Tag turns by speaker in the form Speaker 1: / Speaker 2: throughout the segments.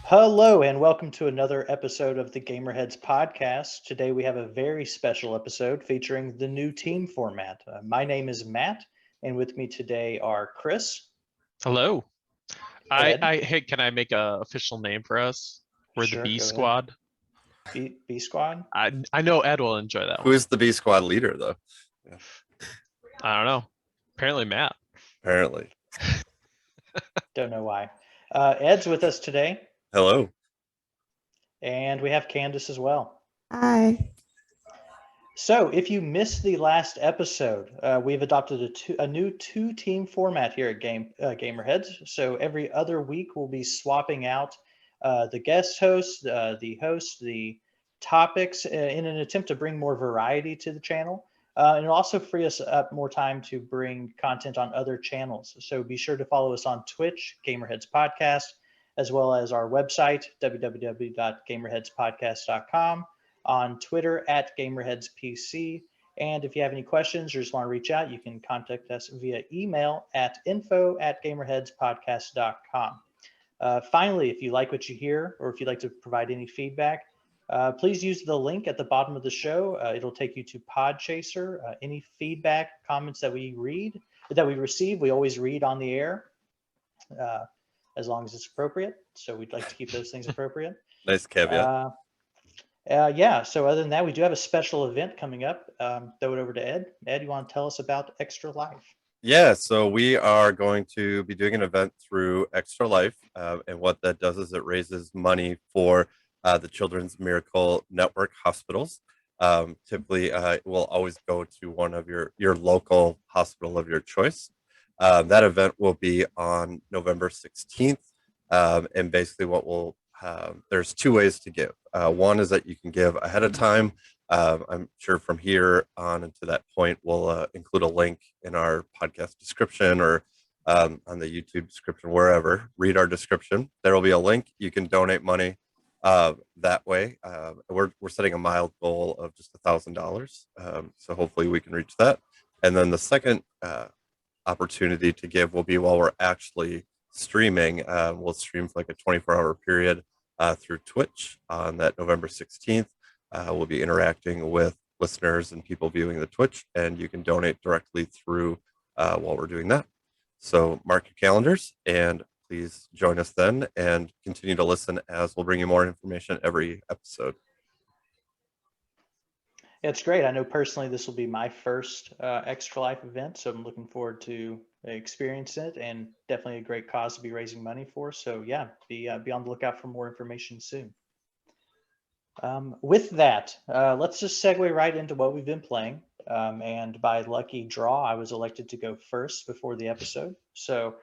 Speaker 1: Hello, and welcome to another episode of the GamerHeads podcast. Today we have a very special episode featuring the new team format. My name is Matt, and with me today are Chris,
Speaker 2: Hello.
Speaker 1: Ed,
Speaker 2: Hey, can I make a official name for us? We're the
Speaker 1: sure,
Speaker 2: B
Speaker 1: go ahead,
Speaker 2: Squad.
Speaker 1: B Squad.
Speaker 2: I know Ed will enjoy that
Speaker 3: Who
Speaker 2: one.
Speaker 3: is the B squad leader, though? Yeah,
Speaker 2: I don't know. Apparently Matt.
Speaker 3: apparently.
Speaker 1: Don't know why. Ed's with us today,
Speaker 3: Hello.
Speaker 1: and we have Candace as well.
Speaker 4: Hi.
Speaker 1: So, if you missed the last episode, we've adopted a new two-team format here at GamerHeads. So every other week, we'll be swapping out the guest host, the host, the topics in an attempt to bring more variety to the channel. And it'll also free us up more time to bring content on other channels. So be sure to follow us on Twitch, GamerHeads Podcast, as well as our website, www.gamerheadspodcast.com, on Twitter at GamerHeadsPC. And if you have any questions or just want to reach out, you can contact us via email at info@gamerheadspodcast.com. Finally, if you like what you hear or if you'd like to provide any feedback, please use the link at the bottom of the show. It'll take you to Podchaser. Any feedback, comments that we receive, we always read on the air, as long as it's appropriate. So we'd like to keep those things appropriate.
Speaker 3: Nice caveat.
Speaker 1: Yeah, so other than that, we do have a special event coming up. Throw it over to Ed. Ed, you want to tell us about Extra Life?
Speaker 3: Yeah, so we are going to be doing an event through Extra Life. And what that does is it raises money for the Children's Miracle Network hospitals. Typically, it will always go to one of your local hospital of your choice. That event will be on November 16th. And basically, there's two ways to give. One is that you can give ahead of time. I'm sure from here on and to that point, we'll include a link in our podcast description or on the YouTube description, wherever. Read our description. There will be a link. You can donate money that way. We're setting a mild goal of just $1,000. So hopefully we can reach that. And then the second opportunity to give will be while we're actually streaming. We'll stream for like a 24-hour period through Twitch on that November 16th. We'll be interacting with listeners and people viewing the Twitch, and you can donate directly through while we're doing that. So mark your calendars and please join us then and continue to listen as we'll bring you more information every episode.
Speaker 1: Yeah, it's great. I know personally this will be my first Extra Life event, so I'm looking forward to experience it, and definitely a great cause to be raising money for. So yeah, be on the lookout for more information soon. With that, let's just segue right into what we've been playing. And by lucky draw, I was elected to go first before the episode. So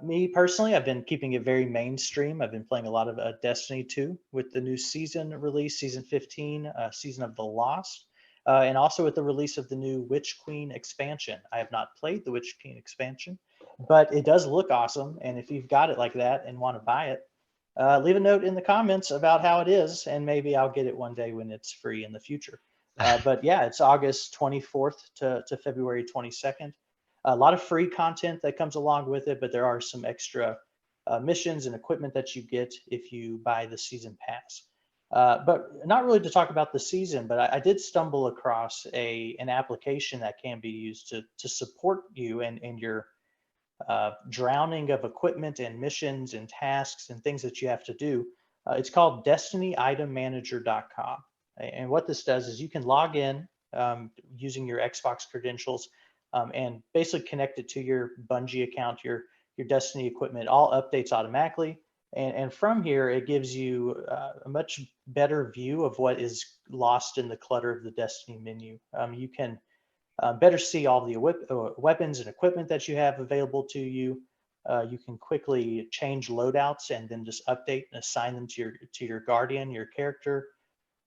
Speaker 1: me personally, I've been keeping it very mainstream. I've been playing a lot of Destiny 2 with the new season release, season 15, Season of the Lost, and also with the release of the new Witch Queen expansion. I have not played the Witch Queen expansion, but it does look awesome. And if you've got it like that and want to buy it, leave a note in the comments about how it is, and maybe I'll get it one day when it's free in the future. But yeah, it's August 24th to February 22nd. A lot of free content that comes along with it, but there are some extra missions and equipment that you get if you buy the season pass. But not really to talk about the season, but I did stumble across an application that can be used to support you and your drowning of equipment and missions and tasks and things that you have to do. It's called DestinyItemManager.com. And what this does is you can log in using your Xbox credentials and basically connect it to your Bungie account, your Destiny equipment. All updates automatically. And from here, it gives you a much better view of what is lost in the clutter of the Destiny menu. You can better see all the weapons and equipment that you have available to you. You can quickly change loadouts and then just update and assign them to your guardian, your character.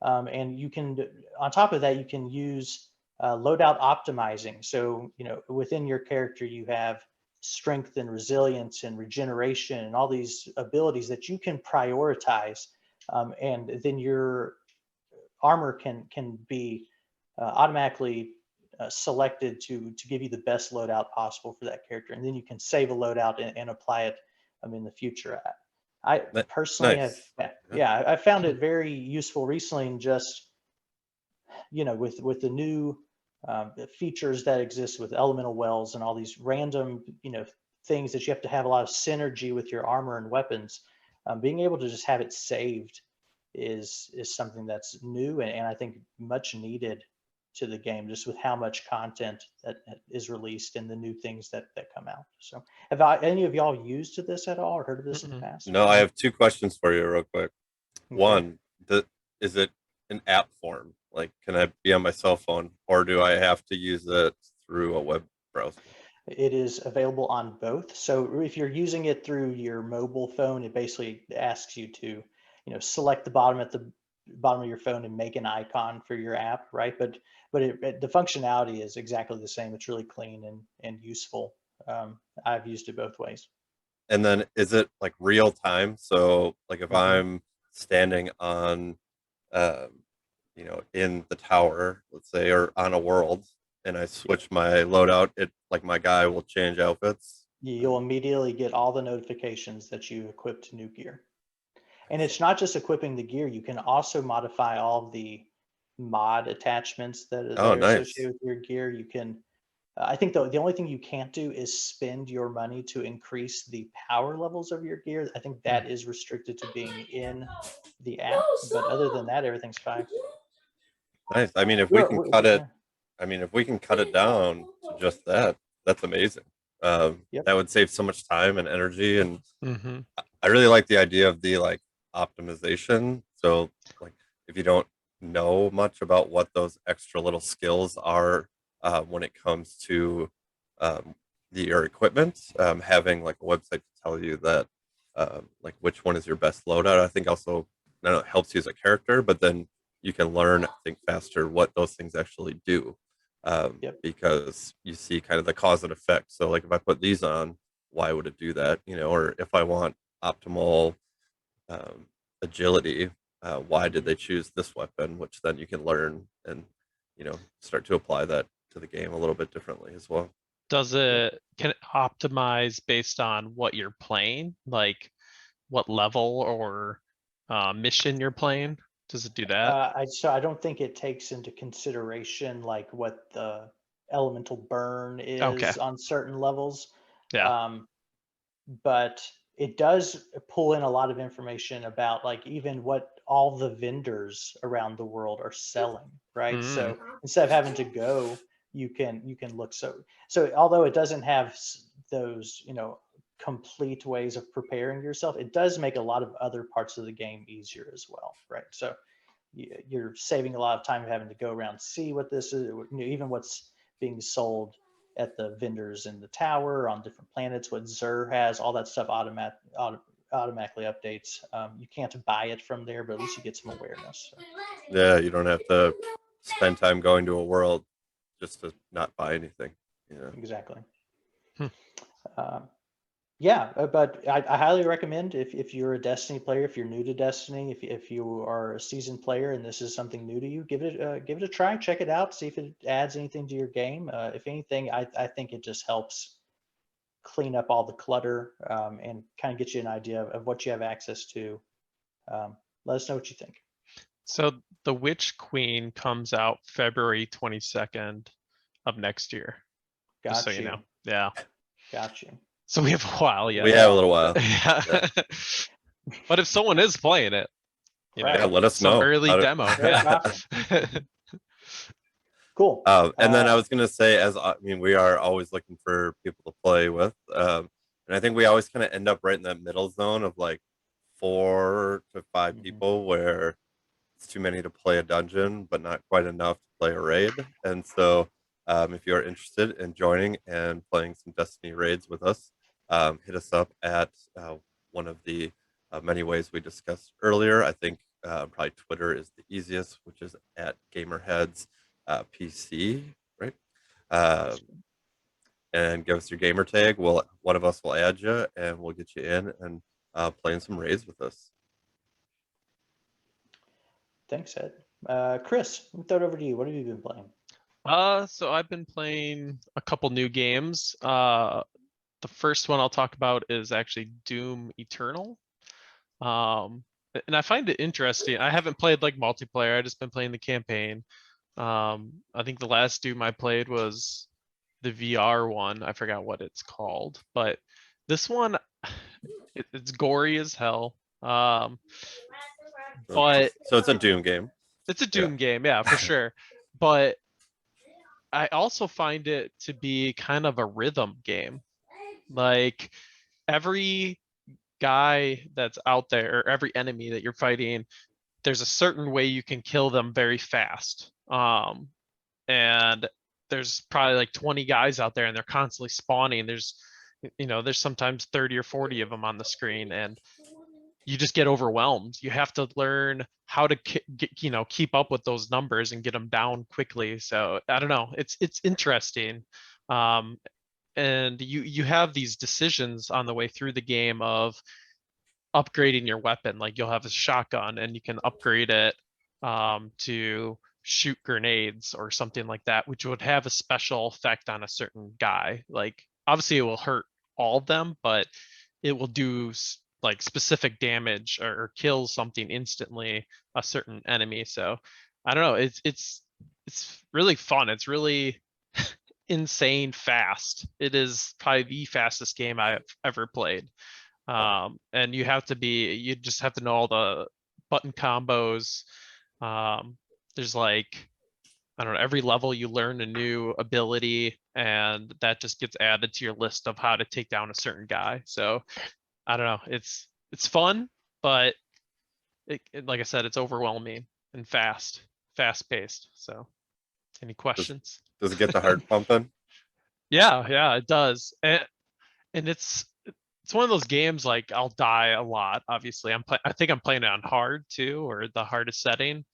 Speaker 1: And you can, on top of that, you can use loadout optimizing. So, within your character, you have strength and resilience and regeneration and all these abilities that you can prioritize. And then your armor can be automatically selected to give you the best loadout possible for that character, and then you can save a loadout and apply it in the future. I
Speaker 3: Ni-
Speaker 1: personally
Speaker 3: Nice.
Speaker 1: I found it very useful recently, and just with the new features that exist with elemental wells and all these random things that you have to have a lot of synergy with your armor and weapons. Being able to just have it saved is something that's new, and I think much needed to the game, just with how much content that is released and the new things that come out. So have any of y'all used this at all or heard of this in the
Speaker 2: Mm-mm.
Speaker 1: past?
Speaker 3: No, I have two questions for you real quick.
Speaker 1: Okay.
Speaker 3: One, is it an app form? Like, can I be on my cell phone, or do I have to use it through a web browser?
Speaker 1: It is available on both. So if you're using it through your mobile phone, it basically asks you to, select the bottom at the bottom of your phone and make an icon for your app, right? But the functionality is exactly the same. It's really clean and useful. I've used it both ways.
Speaker 3: And then is it like real time? So like if
Speaker 1: Mhm.
Speaker 3: I'm standing on, um, in the tower, let's say, or on a world, and I switch my loadout, it like my guy will change outfits.
Speaker 1: You'll immediately get all the notifications that you equipped new gear. And it's not just equipping the gear, you can also modify all of the mod attachments that
Speaker 3: Oh,
Speaker 1: are
Speaker 3: nice.
Speaker 1: associated with your gear. You can, I think the only thing you can't do is spend your money to increase the power levels of your gear. I think that is restricted to being in the app, but other than that, everything's fine.
Speaker 3: Nice. I mean, if we can cut it, I mean, if we can cut it down to just that, that's amazing.
Speaker 1: Yep.
Speaker 3: That would save so much time and energy, and
Speaker 2: Mm-hmm.
Speaker 3: I really like the idea of the like optimization. So like if you don't know much about what those extra little skills are when it comes to um, your equipment, having like a website to tell you that like which one is your best loadout, I think also not only helps you as a character, but then you can learn, I think, faster what those things actually do.
Speaker 1: Yep.
Speaker 3: Because you see kind of the cause and effect. So like if I put these on, why would it do that? Or if I want optimal um, agility, why did they choose this weapon? Which then you can learn and start to apply that to the game a little bit differently as well.
Speaker 2: Can it optimize based on what you're playing? Like what level or mission you're playing? Does it do that?
Speaker 1: I don't think it takes into consideration like what the elemental burn
Speaker 2: Okay.
Speaker 1: is on certain levels.
Speaker 2: Yeah.
Speaker 1: But it does pull in a lot of information about like even what all the vendors around the world are selling, right?
Speaker 2: Mm.
Speaker 1: So instead of having to go, you can look. So although it doesn't have those complete ways of preparing yourself, it does make a lot of other parts of the game easier as well, right? So you're saving a lot of time having to go around, see what this is, even what's being sold at the vendors in the tower on different planets, what Xur has, all that stuff automatically updates. You can't buy it from there, but at least you get some awareness. So.
Speaker 3: Yeah, you don't have to spend time going to a world just to not buy anything.
Speaker 1: Exactly.
Speaker 2: Hmm.
Speaker 1: Yeah, but I highly recommend if you're a Destiny player, if you're new to Destiny, if you are a seasoned player and this is something new to you, give it a try, check it out, see if it adds anything to your game. If anything, I think it just helps clean up all the clutter and kind of get you an idea of what you have access to. Let us know what you think.
Speaker 2: So the Witch Queen comes out February 22nd of next year. Just so
Speaker 1: Got
Speaker 2: you
Speaker 1: you.
Speaker 2: know. Yeah.
Speaker 1: Got you.
Speaker 2: So we have a while yet.
Speaker 3: We have a little while.
Speaker 2: Yeah. But if someone is playing it,
Speaker 1: Right.
Speaker 3: Yeah, let us
Speaker 2: some
Speaker 3: know.
Speaker 2: early demo.
Speaker 1: Very
Speaker 2: Yeah.
Speaker 1: possible. Cool.
Speaker 3: And then I was gonna say, I mean, we are always looking for people to play with, and I think we always kind of end up right in that middle zone of like 4 to 5 people, where it's too many to play a dungeon, but not quite enough to play a raid. And so, if you're interested in joining and playing some Destiny raids with us, hit us up at one of the many ways we discussed earlier. I think probably Twitter is the easiest, which is at GamerHeads PC, right? And give us your gamer tag. One of us will add you, and we'll get you in and playing some raids with us.
Speaker 1: Thanks, Ed. Chris, let me throw it over to you. What have you been playing?
Speaker 2: So I've been playing a couple new games. The first one I'll talk about is actually Doom Eternal. And I find it interesting. I haven't played like multiplayer. I just been playing the campaign. I think the last Doom I played was the VR one. I forgot what it's called, but this one, it's gory as hell. But
Speaker 3: So it's a Doom game.
Speaker 2: it's a
Speaker 3: Yeah.
Speaker 2: Doom game, yeah, for sure. But I also find it to be kind of a rhythm game. Like every guy that's out there, or every enemy that you're fighting, there's a certain way you can kill them very fast. And there's probably like 20 guys out there and they're constantly spawning. There's sometimes 30 or 40 of them on the screen, and you just get overwhelmed. You have to learn how to keep up with those numbers and get them down quickly. So I don't know. It's interesting. And you have these decisions on the way through the game of upgrading your weapon. Like you'll have a shotgun and you can upgrade it to shoot grenades or something like that, which would have a special effect on a certain guy. Like obviously it will hurt all of them, but it will do like specific damage or kill something instantly, a certain enemy. So I don't know. It's really fun. It's really insane fast. It is probably the fastest game I've ever played. And you just have to know all the button combos. There's like, I don't know, every level you learn a new ability, and that just gets added to your list of how to take down a certain guy. So I don't know, it's fun, but like I said, it's overwhelming and fast paced. So any questions?
Speaker 3: Does it get the heart pumping?
Speaker 2: Yeah, it does. And it's one of those games like I'll die a lot. Obviously, I think I'm playing it on hard too, or the hardest setting,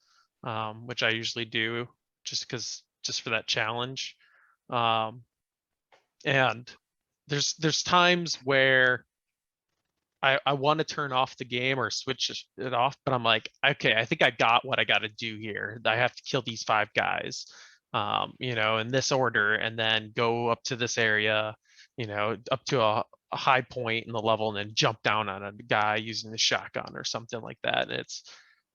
Speaker 2: which I usually do just for that challenge. And there's times where I want to turn off the game or switch it off, but I'm like, okay, I think I got what I got to do here. I have to kill these 5 guys, in this order, and then go up to this area, up to a high point in the level, and then jump down on a guy using the shotgun or something like that. And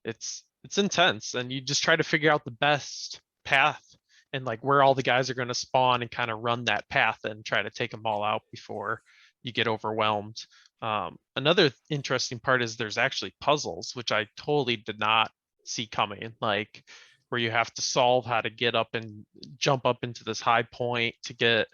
Speaker 2: it's intense, and you just try to figure out the best path and like where all the guys are going to spawn and kind of run that path and try to take them all out before you get overwhelmed. Another interesting part is there's actually puzzles, which I totally did not see coming, like where you have to solve how to get up and jump up into this high point to get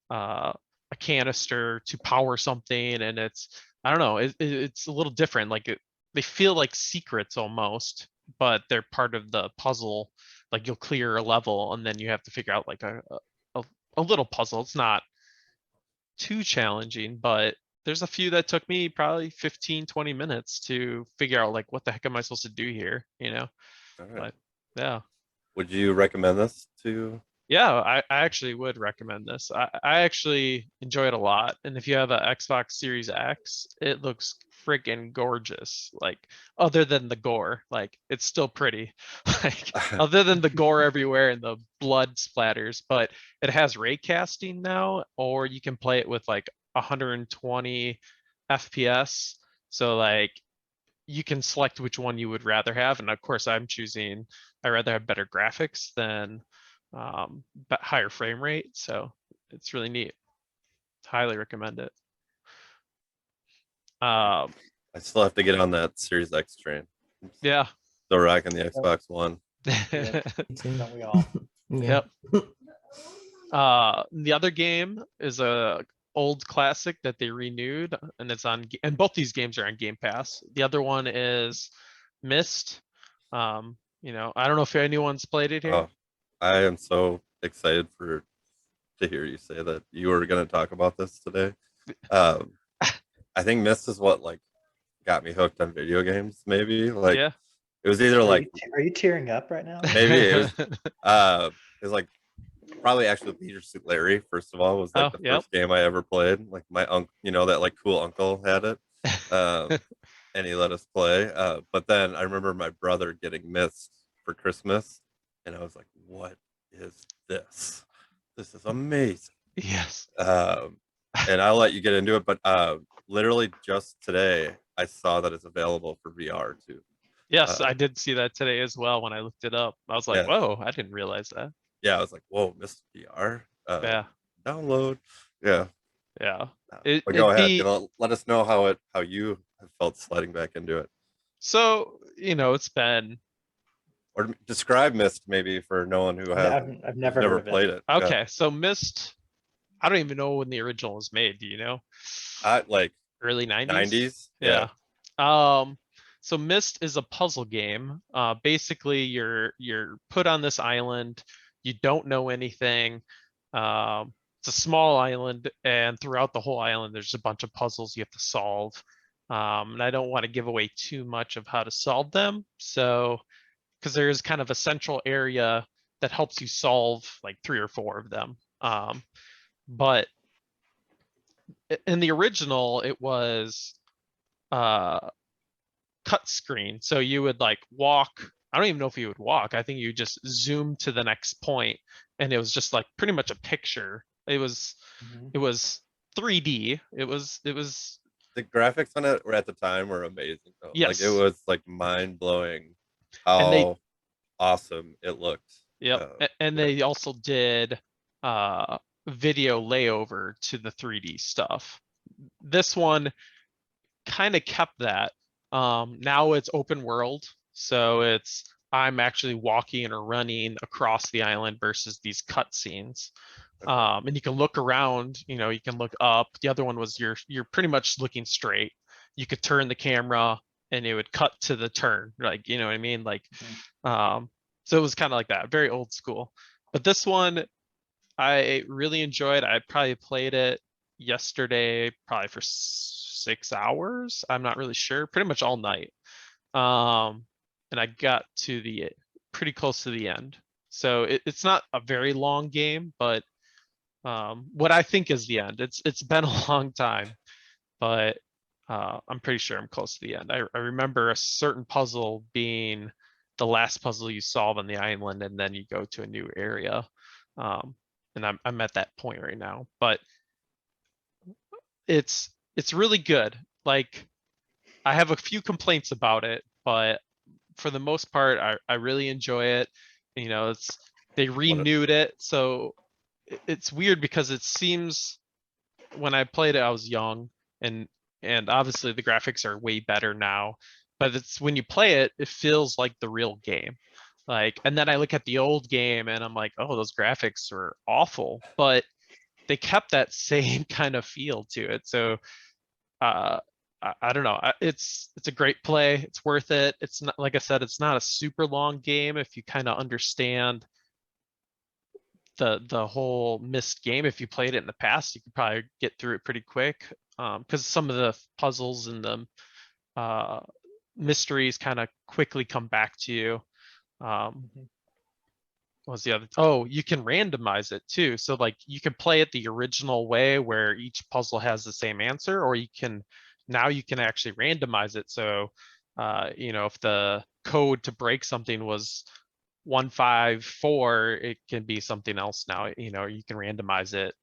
Speaker 2: a canister to power something. And I don't know, it's a little different. Like they feel like secrets almost, but they're part of the puzzle. Like you'll clear a level and then you have to figure out like a little puzzle. It's not too challenging, but there's a few that took me probably 15-20 minutes to figure out like what the heck am I supposed to do here,
Speaker 3: All right.
Speaker 2: But yeah.
Speaker 3: Would you recommend this to?
Speaker 2: Yeah, I actually would recommend this. I actually enjoy it a lot. And if you have an Xbox Series X, it looks freaking gorgeous. Like other than the gore, like it's still pretty. Like other than the gore everywhere and the blood splatters, but it has ray casting now, or you can play it with like 120 FPS. So like you can select which one you would rather have. And of course I'd rather have better graphics than but higher frame rate. So it's really neat. Highly recommend it.
Speaker 3: I still have to get on that Series X train.
Speaker 2: Yeah.
Speaker 3: Still rocking the Xbox One.
Speaker 1: Don't we all?
Speaker 2: Yep. The other game is a old classic that they renewed, and and both these games are on Game Pass. The other one is Myst. I don't know if anyone's played it here.
Speaker 3: Oh, I am so excited to hear you say that you were going to talk about this today. I think Myst is what like got me hooked on video games. Maybe like
Speaker 2: Yeah.
Speaker 3: It was either like
Speaker 1: are you tearing up right now?
Speaker 3: maybe it was like probably actually Leisure Suit Larry. First of all, was like the first game I ever played. Like my uncle, that like cool uncle had it, and he let us play. But then I remember my brother getting Myst for Christmas, and I was like, "What is this? This is amazing."
Speaker 2: Yes.
Speaker 3: And I'll let you get into it, but literally just today I saw that it's available for VR too.
Speaker 2: Yes, I did see that today as well when I looked it up. I was like,
Speaker 3: Yeah.
Speaker 2: whoa, I didn't realize that.
Speaker 3: Yeah, I was like, whoa, Myst VR.
Speaker 2: Yeah,
Speaker 3: Download. Yeah.
Speaker 2: yeah.
Speaker 3: But go
Speaker 2: It'd
Speaker 3: ahead.
Speaker 2: be
Speaker 3: Let us know how you have felt sliding back into it,
Speaker 2: so, it's been
Speaker 3: or describe Myst maybe for no one who hasn't,
Speaker 1: I've
Speaker 3: who's
Speaker 1: never heard
Speaker 3: never
Speaker 1: of it.
Speaker 3: played it. Yeah.
Speaker 2: okay. So Myst, I don't even know when the original was made. Do you know?
Speaker 3: Like
Speaker 2: Early 90s?
Speaker 3: 90s.
Speaker 2: Yeah. So Myst is a puzzle game. Basically you're put on this island. You don't know anything. It's a small island, and throughout the whole island, there's a bunch of puzzles you have to solve. And I don't want to give away too much of how to solve them. So, because there is kind of a central area that helps you solve like 3 or 4 of them. But in the original, it was cut screen. So you would like walk. I don't even know if you would walk. I think you just zoom to the next point, and it was just like pretty much a picture. It was
Speaker 1: Mhm.
Speaker 2: it was 3D. It was
Speaker 3: The graphics on it were at the time were amazing though. Like it
Speaker 2: yes.
Speaker 3: was like mind blowing
Speaker 2: And they
Speaker 3: how awesome it looked.
Speaker 2: yep. And
Speaker 3: Yeah.
Speaker 2: they also did video layover to the 3D stuff. This one kind of kept that. Now it's open world, so I'm actually walking or running across the island versus these cutscenes. And you can look around, you can look up. The other one was you're pretty much looking straight. You could turn the camera and it would cut to the turn, like, you know what I mean? Like, so it was kind of like that, very old school. But this one, I really enjoyed. I probably played it yesterday, probably for 6 hours. I'm not really sure, pretty much all night. And I got to the pretty close to the end. So it's not a very long game, but what I think is the end. It's been a long time, but I'm pretty sure I'm close to the end. I remember a certain puzzle being the last puzzle you solve on the island, and then you go to a new area. And I'm at that point right now, but it's really good. Like, I have a few complaints about it, but for the most part, I really enjoy it. They renewed it, so it's weird because it seems when I played it, I was young, and obviously the graphics are way better now. But it's when you play it, it feels like the real game. Like, and then I look at the old game and I'm like, oh, those graphics are awful, but they kept that same kind of feel to it. So I don't know. It's a great play. It's worth it. It's not, like I said, it's not a super long game if you kind of understand the whole Myst game. If you played it in the past, you could probably get through it pretty quick, because some of the puzzles and the mysteries kind of quickly come back to you. What was the other? Oh, you can randomize it too. So like you can play it the original way where each puzzle has the same answer, or you can actually randomize it. So if the code to break something was 154, it can be something else now. You can randomize it.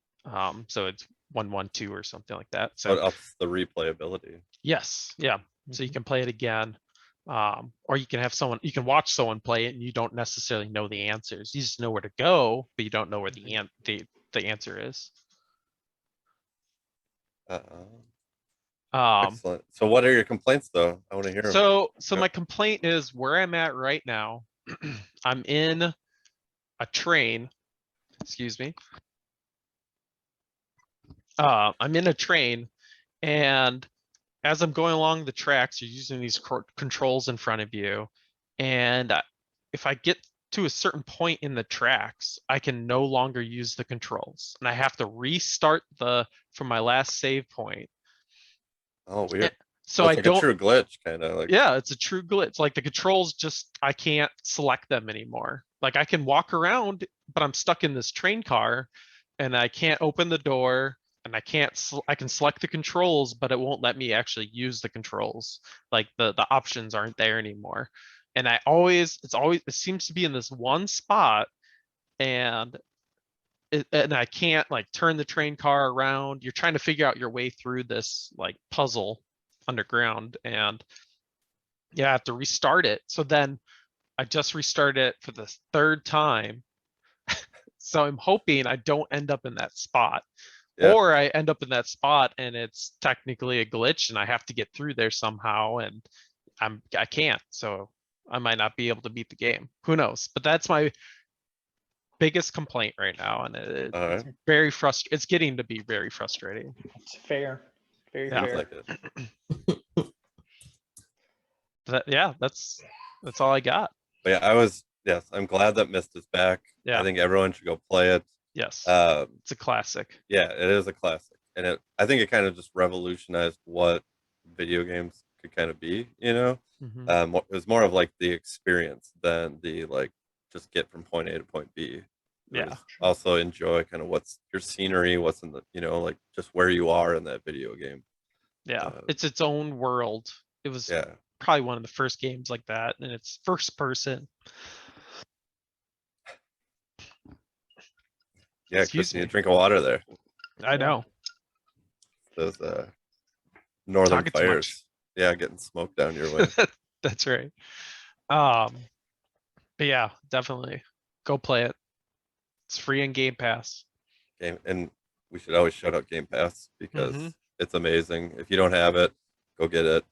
Speaker 2: So it's 112 or something like that.
Speaker 3: So it
Speaker 2: So
Speaker 3: ups the replayability.
Speaker 2: yes, yeah. So you can play it again. Or you can watch someone play it and you don't necessarily know the answers. You just know where to go, but you don't know where the answer is.
Speaker 3: Excellent. So what are your complaints though? I want to hear them.
Speaker 2: So
Speaker 3: Yep.
Speaker 2: my complaint is where I'm at right now. I'm in a train. Excuse me. I'm in a train, and as I'm going along the tracks, you're using these controls in front of you. And if I get to a certain point in the tracks, I can no longer use the controls. And I have to restart from my last save point.
Speaker 3: Oh, weird.
Speaker 2: So
Speaker 3: That's
Speaker 2: I
Speaker 3: like
Speaker 2: don't.
Speaker 3: a true glitch, kind of like.
Speaker 2: Yeah, it's a true glitch. Like the controls I can't select them anymore. Like I can walk around, but I'm stuck in this train car and I can't open the door, and I can select the controls, but it won't let me actually use the controls. Like the options aren't there anymore. And it seems to be in this one spot, and I can't like turn the train car around. You're trying to figure out your way through this like puzzle. underground, and yeah, I have to restart it. So then I just restarted it for the third time. So I'm hoping I don't end up in that spot.
Speaker 3: Yeah.
Speaker 2: Or I end up in that spot and it's technically a glitch and I have to get through there somehow, and I can't. So I might not be able to beat the game. Who knows? But that's my biggest complaint right now, and
Speaker 3: All
Speaker 2: it's
Speaker 3: right.
Speaker 2: very frustrating. It's getting to be very frustrating.
Speaker 1: It's fair. Very
Speaker 2: Yeah.
Speaker 3: Seems
Speaker 1: fair.
Speaker 3: like it.
Speaker 2: Yeah, that's all I got.
Speaker 3: But yeah, yes, I'm glad that Myst is back.
Speaker 2: Yeah.
Speaker 3: I think everyone should go play it.
Speaker 2: Yes.
Speaker 3: Um,
Speaker 2: It's a classic.
Speaker 3: yeah, it is a classic, and I think it kind of just revolutionized what video games could kind of be.
Speaker 2: Mhm.
Speaker 3: It was more of like the experience than the like just get from point A to point B. It
Speaker 2: Yeah.
Speaker 3: was also enjoy kind of what's your scenery, what's in the like just where you are in that video game.
Speaker 2: Yeah. It's its own world. It was
Speaker 3: Yeah,
Speaker 2: probably one of the first games like that, and it's first person.
Speaker 3: yeah.
Speaker 2: Excuse
Speaker 3: Chris, you need
Speaker 2: me.
Speaker 3: to drink of water there.
Speaker 2: I know.
Speaker 3: Those northern
Speaker 2: Talking too much.
Speaker 3: fires. Yeah, getting smoke down your way.
Speaker 2: That's right. But yeah, definitely go play it. It's free in Game Pass.
Speaker 3: Game, and we should always shout out Game Pass because
Speaker 2: Mhm.
Speaker 3: it's amazing. If you don't have it, go get it.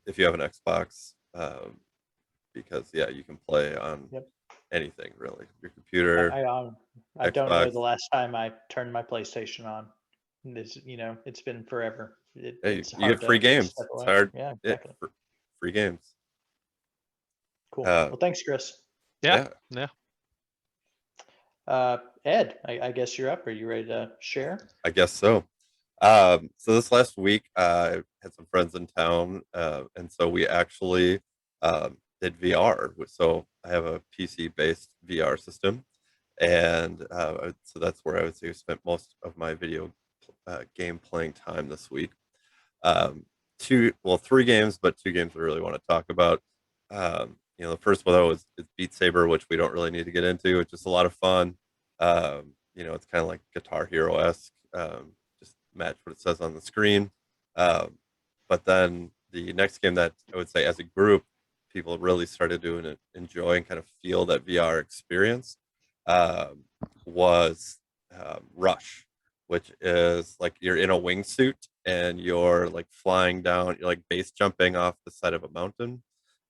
Speaker 3: If you have an Xbox, because yeah, you can play on
Speaker 1: Yep.
Speaker 3: anything really. Your computer.
Speaker 1: I don't know
Speaker 3: Xbox.
Speaker 1: the last time I turned my PlayStation on. It's been forever.
Speaker 3: Hey,
Speaker 1: It's
Speaker 3: you
Speaker 1: hard
Speaker 3: get free
Speaker 1: to
Speaker 3: games.
Speaker 1: step
Speaker 3: It's
Speaker 1: away.
Speaker 3: hard.
Speaker 1: Yeah,
Speaker 3: Yeah,
Speaker 1: exactly.
Speaker 3: free games.
Speaker 1: Cool. Well, thanks, Chris.
Speaker 2: Yeah.
Speaker 1: Ed, I guess you're up. Are you ready to share?
Speaker 3: I guess so. So this last week, I had some friends in town, and so we actually did VR. So I have a PC-based VR system, and so that's where I would say I spent most of my video game playing time this week. Three games, but two games I really want to talk about. The first one though is Beat Saber, which we don't really need to get into. It's just a lot of fun. It's kind of like Guitar Hero esque. Just match what it says on the screen. But then the next game that I would say as a group, people really started to enjoy and kind of feel that VR experience was Rush, which is like you're in a wingsuit and you're like flying down, you're like base jumping off the side of a mountain,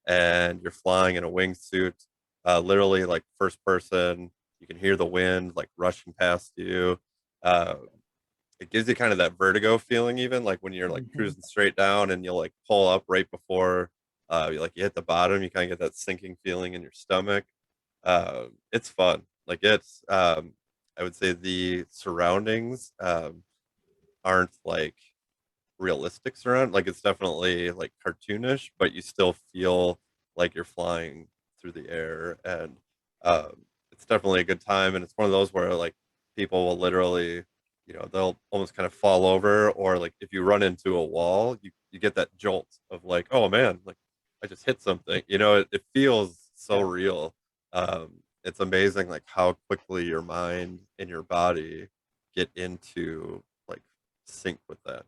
Speaker 3: and you're flying in a wingsuit, literally like first person. You can hear the wind like rushing past you. Uh, it gives you kind of that vertigo feeling, even like when you're like cruising straight down and you'll like pull up right before you hit the bottom. You kind of get that sinking feeling in your stomach. It's fun. Like I would say the surroundings aren't like realistic surround. Like it's definitely like cartoonish, but you still feel like you're flying through the air, and it's definitely a good time. And it's one of those where like people will literally, they'll almost kind of fall over, or like if you run into a wall, you get that jolt of like, oh man, like I just hit something. It feels so real. It's amazing like how quickly your mind and your body get into like sync with that.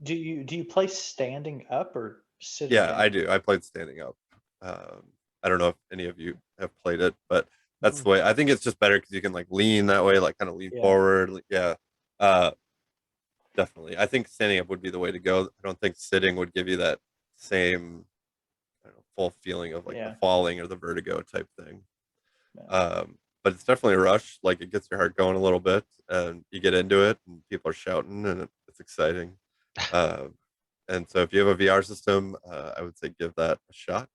Speaker 1: Do you play standing up or sitting
Speaker 3: Yeah,
Speaker 1: down?
Speaker 3: I do. I played standing up. I don't know if any of you have played it, but that's the way. I think it's just better because you can like lean that way, like kind of lean forward. Yeah, uh, definitely. I think standing up would be the way to go. I don't think sitting would give you that same, I don't know, full feeling of like the falling or the vertigo type thing. But it's definitely a rush. Like it gets your heart going a little bit, and you get into it, and people are shouting, and it's exciting. And so if you have a VR system, I would say give that a shot.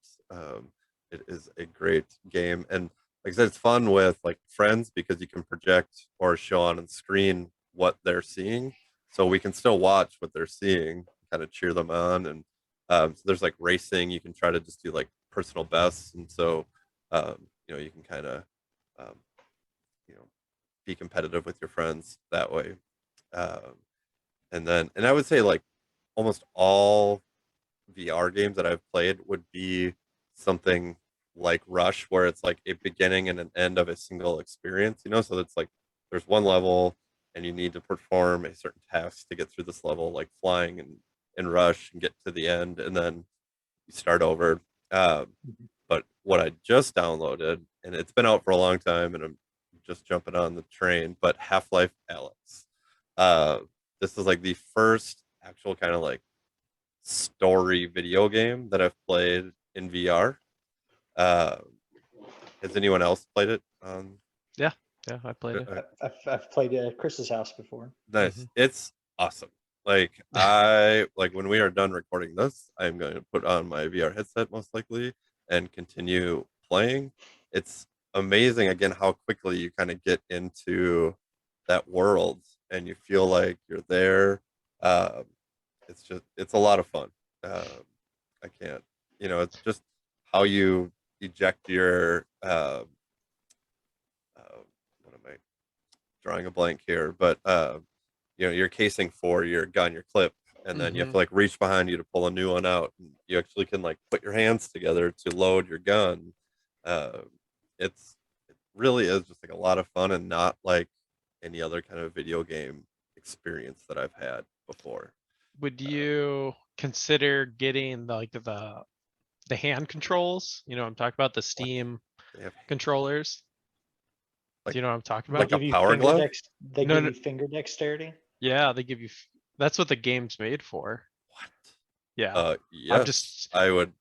Speaker 3: It is a great game, and like I said, it's fun with like friends because you can project or show on the screen what they're seeing, so we can still watch what they're seeing, kind of cheer them on. And so there's like racing. You can try to just do like personal bests, and so you can kind of um, you know be competitive with your friends that way. Um, and I would say like almost all VR games that I've played would be something like Rush, where it's like a beginning and an end of a single experience, so it's like there's one level and you need to perform a certain task to get through this level, like flying and and rush and get to the end, and then you start over. But what I just downloaded, and it's been out for a long time, and I'm just jumping on the train, but Life Alyx. This is like the first actual kind of like story video game that I've played in VR. Has anyone else played it?
Speaker 2: Yeah, I played it.
Speaker 1: I've played it at Chris's house before.
Speaker 3: Nice. It's awesome. Like I like when we are done recording this, I'm going to put on my VR headset most likely and continue playing. It's amazing again how quickly you kind of get into that world and you feel like you're there. It's a lot of fun. I can't, it's just how you eject your what am I drawing a blank here, but your casing for your gun, your clip, and then you have to like reach behind you to pull a new one out. And you actually can like put your hands together to load your gun. It really is just like a lot of fun and not like any other kind of video game experience that I've had before.
Speaker 2: Would you consider getting like the hand controls? I'm talking about the Steam controllers. Do you know what I'm talking about?
Speaker 3: Like a power glove?
Speaker 1: They give you finger dexterity?
Speaker 2: Yeah, they give you. That's what the game's made for.
Speaker 3: What?
Speaker 2: Yeah.
Speaker 3: Yes, I would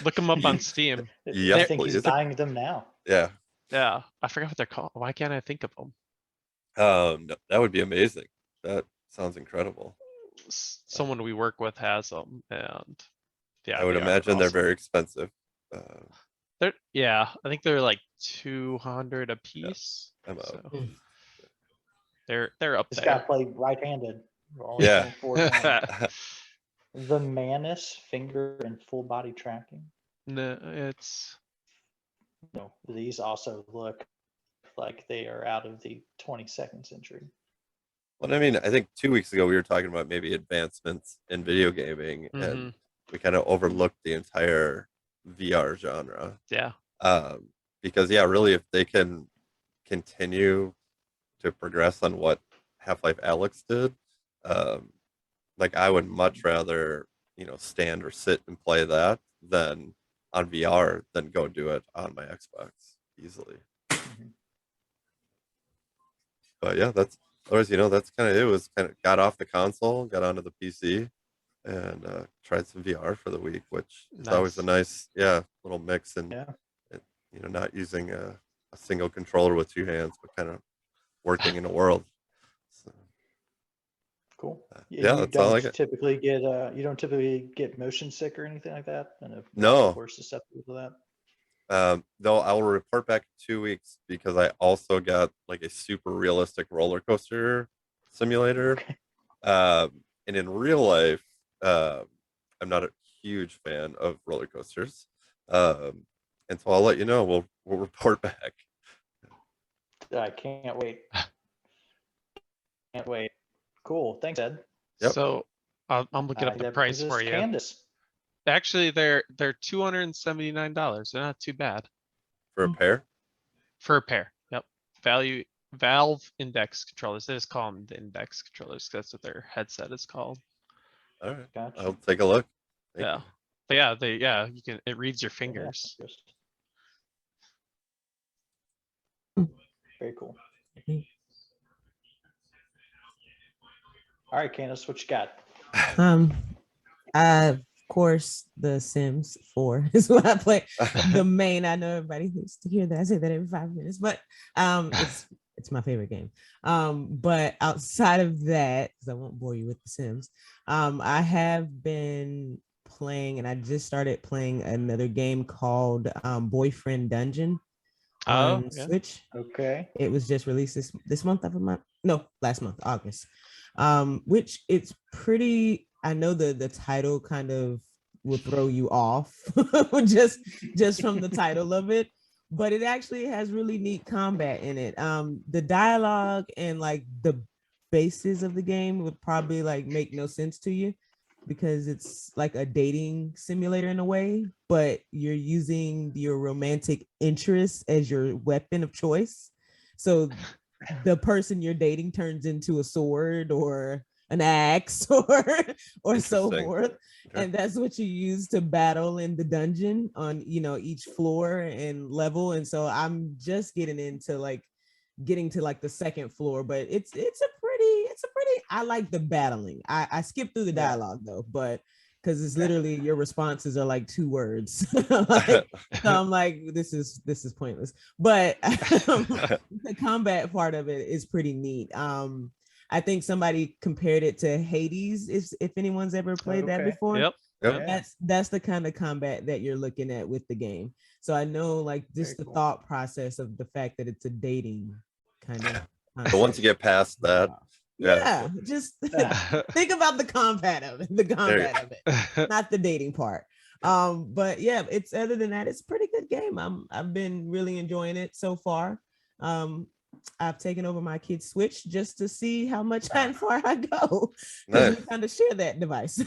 Speaker 2: look them up on Steam.
Speaker 3: Yeah,
Speaker 1: I think he's buying them now.
Speaker 3: Yeah.
Speaker 2: Yeah, I forgot what they're called. Why can't I think of them?
Speaker 3: No, that would be amazing. That sounds incredible.
Speaker 2: Someone we work with has them, and yeah,
Speaker 3: I would imagine they're very expensive.
Speaker 2: I think they're like 200 a piece.
Speaker 3: Yeah, I'm
Speaker 2: so they're up
Speaker 1: This
Speaker 2: there.
Speaker 1: guy played right-handed.
Speaker 3: Yeah.
Speaker 1: The Manus finger and full body tracking.
Speaker 2: No, it's
Speaker 1: No, these also look like they are out of the 22nd century.
Speaker 3: Well, I mean, I think 2 weeks ago we were talking about maybe advancements in video gaming, and we kind of overlooked the entire VR genre.
Speaker 2: Yeah.
Speaker 3: Because really, if they can continue to progress on what Life Alyx did, like I would much rather stand or sit and play that than on VR than go do it on my Xbox easily. But yeah, that's kind of it. Was kind of got off the console, got onto the PC, and tried some VR for the week, which is always a nice little mix, and not using a single controller with two hands, but kind of working in a world. So,
Speaker 1: cool.
Speaker 3: That's all I get.
Speaker 1: You don't typically get motion sick or anything like that.
Speaker 3: No.
Speaker 1: We're susceptible to that.
Speaker 3: Though I will report back in 2 weeks because I also got like a super realistic roller coaster simulator. And in real life, I'm not a huge fan of roller coasters. And so I'll let you know. We'll report back.
Speaker 1: I can't wait. Can't wait. Cool. Thanks, Ed.
Speaker 3: Yep.
Speaker 2: So I'm looking up the price for you.
Speaker 1: Candace.
Speaker 2: Actually, they're $279. They're not too bad
Speaker 3: For a pair.
Speaker 2: For a pair. Yep. Valve Index controllers. They just call them the Index controllers. That's what their headset is called.
Speaker 3: All right.
Speaker 1: Gotcha.
Speaker 3: I'll take a look. Thank
Speaker 2: Yeah.
Speaker 3: you.
Speaker 2: But you can. It reads your fingers.
Speaker 1: Very cool. All right, Candace, what you got?
Speaker 4: Of course, The Sims 4 is what I play. The main. I know everybody needs to hear that. I say that every 5 minutes, but it's my favorite game. But outside of that, because I won't bore you with The Sims, I have been playing, and I just started playing another game called Boyfriend Dungeon on Switch.
Speaker 1: Okay.
Speaker 4: It was just released this month last month, August. Which it's pretty. I know the title kind of will throw you off just from the title of it, but it actually has really neat combat in it. The dialogue and like the basis of the game would probably like make no sense to you because it's like a dating simulator in a way, but you're using your romantic interest as your weapon of choice. So the person you're dating turns into a sword or an axe or so
Speaker 3: Interesting.
Speaker 4: forth.
Speaker 3: Okay.
Speaker 4: And that's what you use to battle in the dungeon on, each floor and level. And so I'm just getting to like the second floor, but it's a pretty I like the battling. I skip through the
Speaker 1: Yeah.
Speaker 4: dialogue though, but because it's literally your responses are like 2 words. Like, so I'm like, this is pointless. But the combat part of it is pretty neat. I think somebody compared it to Hades, if anyone's ever played that
Speaker 1: Okay.
Speaker 4: before.
Speaker 2: Yep.
Speaker 3: Yep.
Speaker 1: Yeah.
Speaker 4: That's the kind of combat that you're looking at with the game. So I know like just
Speaker 1: Very
Speaker 4: the
Speaker 1: cool.
Speaker 4: thought process of the fact that it's a dating kind of
Speaker 3: But once you get past that,
Speaker 4: yeah, just
Speaker 1: Yeah.
Speaker 4: think about the combat of it, not the dating part. But yeah, it's other than that, it's a pretty good game. I've been really enjoying it so far. I've taken over my kid's Switch just to see how far I go, because
Speaker 3: nice.
Speaker 4: we kind of share that device.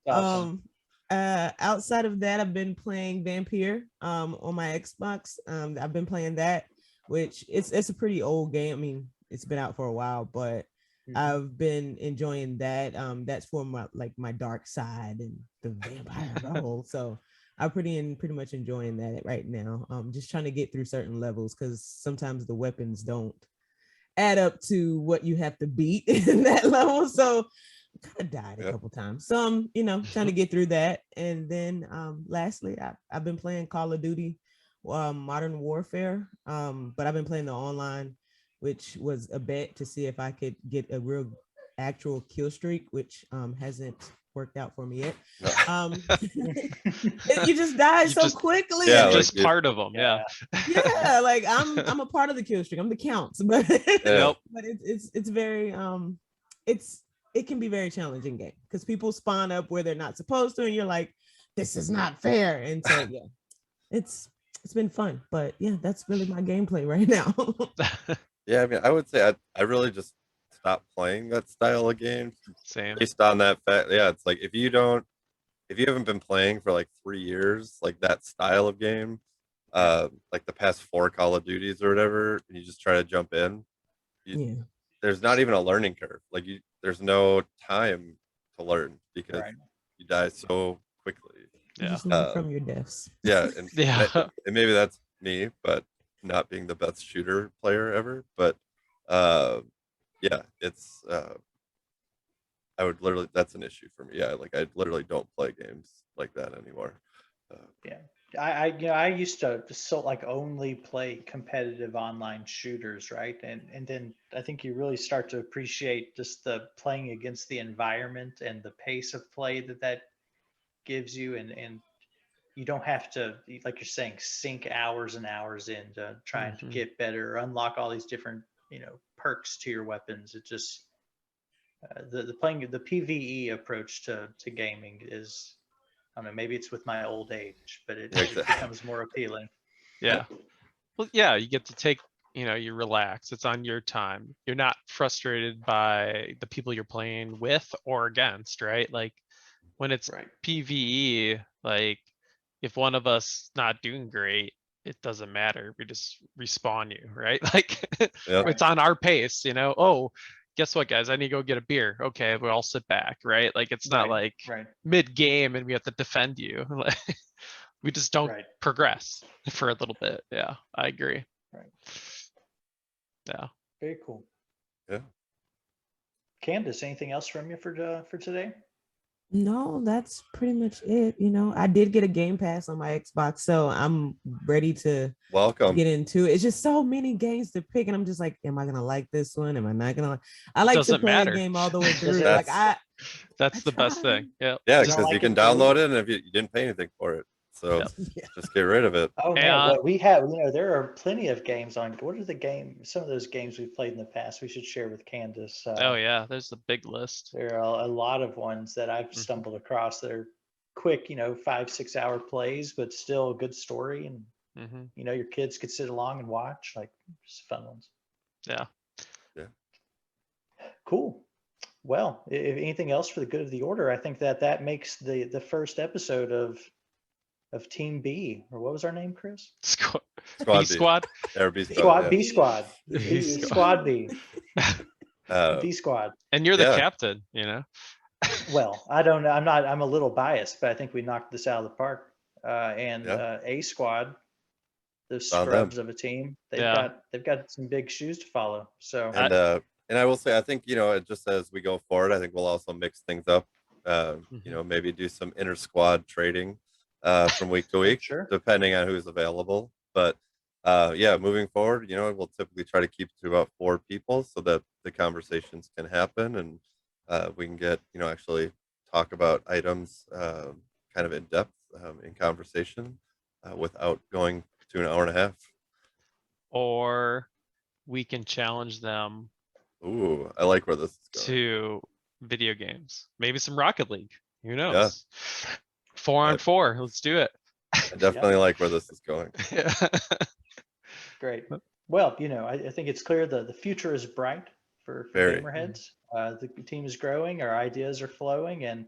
Speaker 1: Awesome.
Speaker 4: Outside of that, I've been playing Vampire on my Xbox. I've been playing that, which it's a pretty old game. I mean, it's been out for a while, but I've been enjoying that. That's for my dark side and the vampire role. So I'm pretty much enjoying that right now. Just trying to get through certain levels because sometimes the weapons don't add up to what you have to beat in that level. So I kind of died a couple times. So I'm, trying to get through that. And then lastly, I've been playing Call of Duty Modern Warfare. But I've been playing the online, which was a bet to see if I could get a real actual kill streak, which hasn't worked out for me yet. You just die so quickly.
Speaker 3: Yeah,
Speaker 2: You're just
Speaker 3: like,
Speaker 2: part of them. Yeah.
Speaker 4: Yeah, like I'm a part of the kill streak. I'm the counts, but
Speaker 3: Yeah.
Speaker 4: but it's very it can be very challenging game because people spawn up where they're not supposed to, and you're like, this is not fair. And so yeah, it's been fun. But yeah, that's really my gameplay right now.
Speaker 3: Yeah, I mean, I would say I really just stopped playing that style of game
Speaker 2: Same.
Speaker 3: based on that fact. Yeah, it's like if you haven't been playing for like 3 years, like that style of game, like the past 4 Call of Duties or whatever, and you just try to jump in, there's not even a learning curve. Like there's no time to learn because you die so quickly.
Speaker 4: You just learn from your deaths.
Speaker 3: Yeah, and
Speaker 2: Yeah.
Speaker 3: and maybe that's me, but not being the best shooter player ever. But yeah, it's I would literally, that's an issue for me. Yeah, like I literally don't play games like that anymore.
Speaker 1: Yeah, I used to only play competitive online shooters, right? And then I think you really start to appreciate just the playing against the environment and the pace of play that gives you, and you don't have to, like you're saying, sink hours and hours into trying to get better or unlock all these different perks to your weapons. It just the playing the PvE approach to gaming is, I don't know, maybe it's with my old age, but it becomes more appealing.
Speaker 2: Yeah. Well, yeah, you get to take, you relax. It's on your time. You're not frustrated by the people you're playing with or against, right? Like when it's PvE, like if one of us not doing great, it doesn't matter. We just respawn you, right? Like it's on our pace, oh, guess what, guys? I need to go get a beer. Okay, we all sit back, right? Like it's not like mid game and we have to defend you. We just don't progress for a little bit. Yeah, I agree.
Speaker 1: Right.
Speaker 2: Yeah.
Speaker 1: Very cool.
Speaker 3: Yeah.
Speaker 1: Candace, anything else from you for today?
Speaker 4: No, that's pretty much it. I did get a Game Pass on my Xbox, so I'm ready to get into it. It's just so many games to pick, and I'm just like, am I gonna like this one? Am I not gonna like? I like to play a game all the way through. Like
Speaker 2: that's the best thing. Yeah.
Speaker 3: Yeah, because you can download it, and if you didn't pay anything for it, so just get rid of it.
Speaker 1: Oh man, what we have, there are plenty of games on. What are the games? Some of those games we've played in the past, we should share with Candace.
Speaker 2: Oh yeah, there's a big list.
Speaker 1: There are a lot of ones that I've stumbled across that are quick, 5-6 hour plays, but still a good story, and your kids could sit along and watch, like just fun ones.
Speaker 2: Yeah.
Speaker 1: Cool. Well, if anything else for the good of the order, I think that makes the first episode of Team B, or what was our name, Chris?
Speaker 2: Squad.
Speaker 3: B
Speaker 2: Squad.
Speaker 3: Or B
Speaker 1: Squad.
Speaker 3: Yeah.
Speaker 1: B Squad. Squad B. D squad.
Speaker 2: And you're the
Speaker 3: Yeah.
Speaker 2: captain, you know?
Speaker 1: Well, I don't know. I'm a little biased, but I think we knocked this out of the park. A squad, those
Speaker 3: On them.
Speaker 1: scrubs of a team,
Speaker 2: Yeah.
Speaker 1: they've got some big shoes to follow. So
Speaker 3: And I will say, I think, just as we go forward, I think we'll also mix things up.
Speaker 2: Mhm.
Speaker 3: Maybe do some inter squad trading from week to week,
Speaker 1: sure.
Speaker 3: depending on who's available. But yeah, moving forward, we'll typically try to keep to about 4 people so that the conversations can happen and we can get, actually talk about items kind of in depth in conversation without going to an hour and a half.
Speaker 2: Or we can challenge them
Speaker 3: Ooh, I like where this is going.
Speaker 2: to video games. Maybe some Rocket League. Who knows?
Speaker 3: Yeah.
Speaker 2: 4-on-4. Let's do it.
Speaker 3: I definitely like where this is going.
Speaker 1: Great. Well, I think it's clear the future is bright for
Speaker 3: Very.
Speaker 1: GamerHeads. The team is growing, our ideas are flowing, and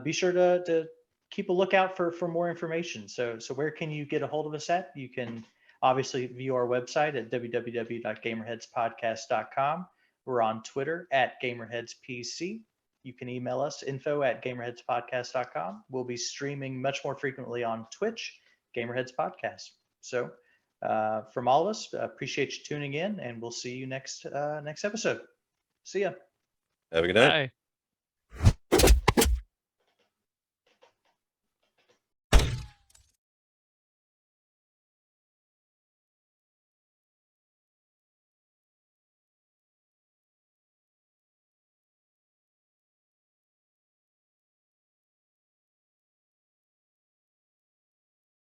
Speaker 1: be sure to keep a lookout for more information. So where can you get a hold of us at? You can obviously view our website at www.gamerheadspodcast.com. We're on Twitter at GamerHeadsPC. You can email us info@gamerheadspodcast.com. We'll be streaming much more frequently on Twitch, GamerHeads Podcast. So from all of us, appreciate you tuning in, and we'll see you next episode. See ya.
Speaker 3: Have a good night.
Speaker 2: Bye.